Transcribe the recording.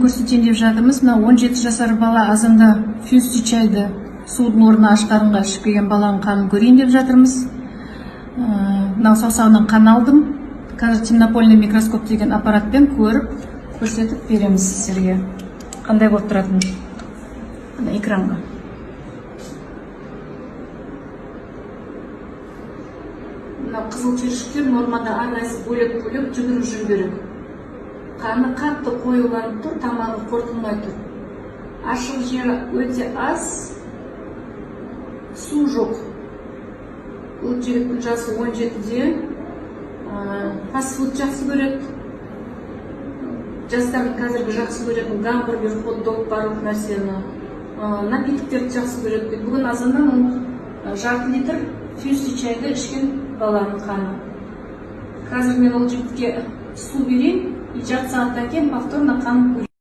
көрсетейін деп жатырмыз. Мына 17 жасар бала азанда фюсти чайды судың орнына аш қарынға ішіп келген баланың қанын көрейін деп жатырмыз. Мынау саусағынан қан алдым. Қазір темнопольный микроскоп деген аппаратпен көріп, көрсетіп береміз сіздерге. Қандай болып тұратын экранға. Мына қызыл түйіршіктер нормада әрқайсысы бөлек-бөлек жүгіріп жүру керек. Қаны қатты қоюланып тұр, тамағы қорытылмай тұр. Ашық жері өте аз, су жоқ. Бұл жігіттің жасы 17-де, фастфуд жақсы көреді. Жастардың қазіргі жақсы көретін гамбургер, хот-дог барлық нәрсені, напитктерді жақсы көреді. Бүгін азаннан жарты литр фьюсти чайды ішкен баланың қаны. Қазір мен ол жігітке су берейін, жарты сағаттан кейін повторно қан көрейін.